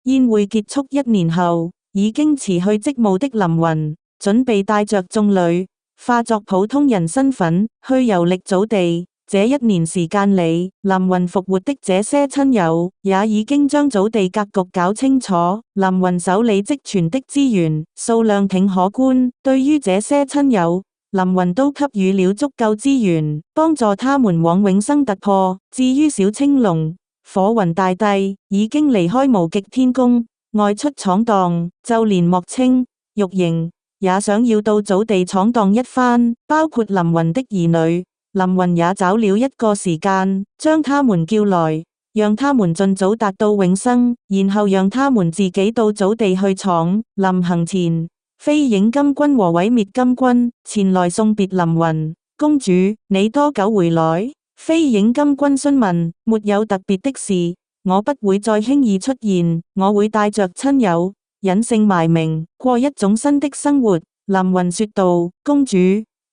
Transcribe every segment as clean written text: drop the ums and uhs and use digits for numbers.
宴會結束1年後，已經辭去職務的林雲，準備帶着眾女，化作普通人身份，去遊歷祖地。這1年時間裏，林雲復活的這些親友，也已經將祖地格局搞清楚。林雲手裏積存的資源，數量挺可觀。對於這些親友，林雲都給予了足夠資源，幫助他們往永生突破。至於小青龍、火雲大帝，已經離開無極天宮，外出闖蕩，就連莫青、玉瑩也想要到祖地闖蕩一番，包括林雲的兒女。林雲也找了一個時間，將他們叫來，讓他們盡早達到永生，然後讓他們自己到祖地去闖。臨行前，飛影金君和毀滅金君前來送別林雲。公主，你多久回來？飛影金君詢問。沒有特別的事，我不會再輕易出現，我會帶着親友隱姓埋名，過一種新的生活。林雲說道。公主，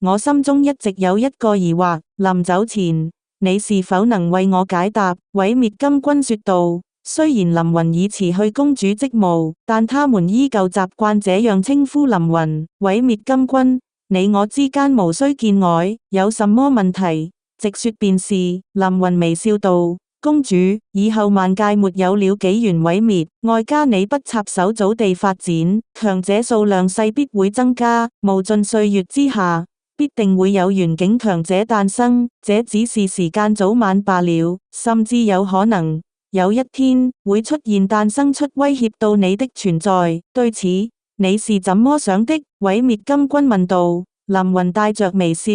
我心中一直有一個疑惑，臨走前，你是否能為我解答？毀滅金君說道。雖然林雲已辭去公主職務，但他們依舊習慣這樣稱呼林雲。毀滅金君，你我之間無需見外，有什麼問題，直說便是。林雲微笑道。公主，以後萬界沒有了紀元毀滅，外加你不插手祖地發展，強者數量勢必會增加，無盡歲月之下，必定會有元境強者誕生，這只是時間早晚罷了，甚至有可能有一天會出現誕生出威脅到你的存在。對此，你是怎麼想的？毀滅金君問道。林雲帶着微笑，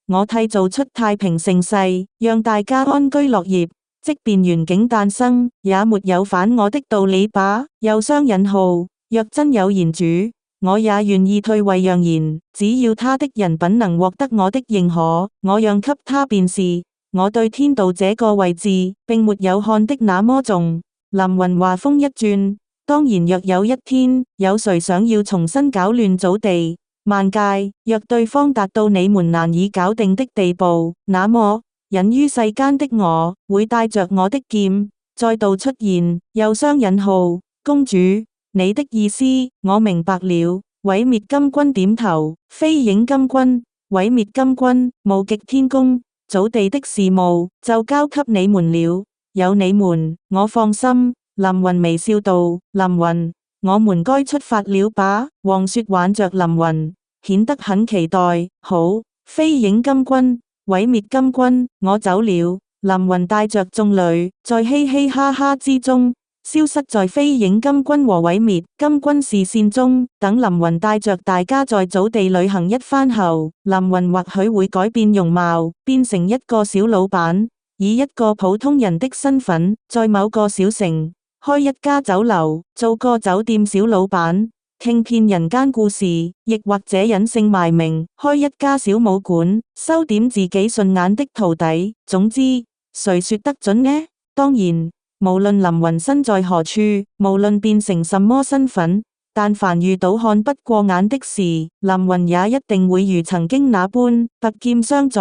我締造出太平盛世，讓大家安居樂業，即便元境誕生，也沒有反我的道理吧。又雙引號，若真有賢主，我也願意退位讓賢，只要他的人品能獲得我的認可，我讓給他便是。我對天道這個位置，並沒有看的那麼重。林雲話鋒一轉，當然若有一天，有誰想要重新搞亂祖地、萬界，若對方達到你們難以搞定的地步，那麼隱於世間的我，會帶着我的劍，再度出現。又雙引號，公主，你的意思，我明白了。毀滅金君點頭。飛影金君，毀滅金君，無極天宮，祖地的事務，就交給你們了。有你們，我放心。林雲微笑道。林雲，我們該出發了吧？黃雪挽着林雲，顯得很期待。好。飛影金君，毀滅金君，我走了。林雲帶着眾女，在嘻嘻哈哈之中，消失在飛影金君和毀滅金君視線中。等林雲帶着大家在祖地旅行一番後，林雲或許會改變容貌，變成一個小老闆，以一個普通人的身份，在某個小城開一家酒樓，做個酒店小老闆，聽遍人間故事；亦或者隱姓埋名，開一家小武館，收點自己順眼的徒弟。總之，誰說得準呢？當然，無論林雲身在何處，無論變成什麼身份，但凡遇到看不過眼的事，林雲也一定會如曾經那般拔劍相助。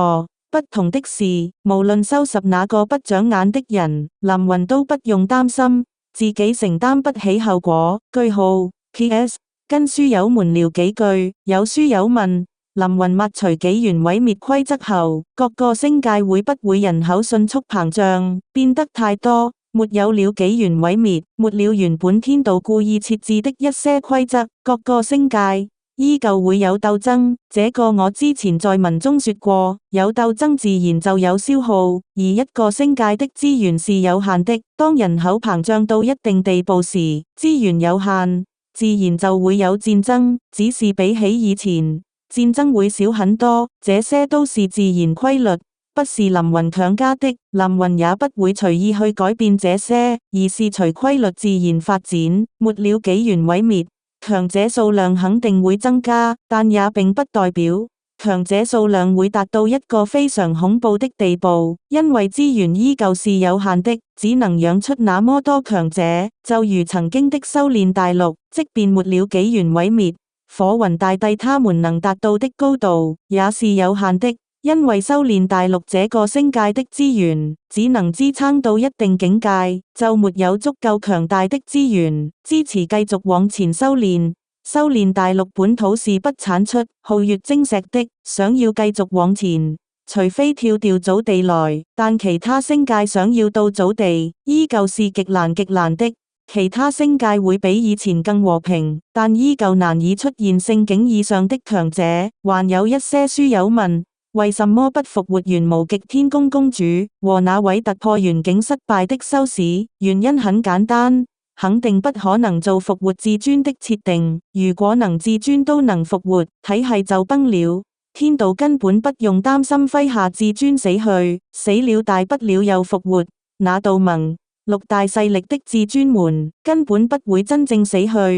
不同的是，無論收拾哪個不長眼的人，林雲都不用擔心自己承擔不起後果。句號 P.S. 跟書友們聊幾句，有書友問林雲抹除紀元毀滅規則後，各個星界會不會人口迅速膨脹，變得太多？沒有了紀元毀滅，沒了原本天道故意設置的一些規則，各個星界依舊會有鬥爭。這個我之前在文中說過，有鬥爭自然就有消耗，而一個星界的資源是有限的。當人口膨脹到一定地步時，資源有限，自然就會有戰爭，只是比起以前，戰爭會少很多。這些都是自然規律，不是林雲強加的。林雲也不會隨意去改變這些，而是隨規律自然發展。沒了紀元毀滅，強者數量肯定會增加，但也並不代表強者數量會達到一個非常恐怖的地步，因為資源依舊是有限的，只能養出那麼多強者。就如曾經的修煉大陸，即便沒了紀元毀滅，火雲大帝他們能達到的高度也是有限的。因為修煉大陸這個星界的資源，只能支撐到一定境界，就沒有足夠強大的資源，支持繼續往前修煉。修煉大陸本土是不產出皓月晶石的，想要繼續往前，除非跳掉祖地來，但其他星界想要到祖地，依舊是極難極難的。其他星界會比以前更和平，但依舊難以出現聖境以上的強者。還有一些書友問，為什麼不復活元無極天宮公主和那位突破元境失敗的修士？原因很簡單，肯定不可能做復活至尊的設定。如果能至尊都能復活，體系就崩了。天道根本不用擔心麾下至尊死去，死了大不了又復活。那道盟六大勢力的至尊們根本不會真正死去。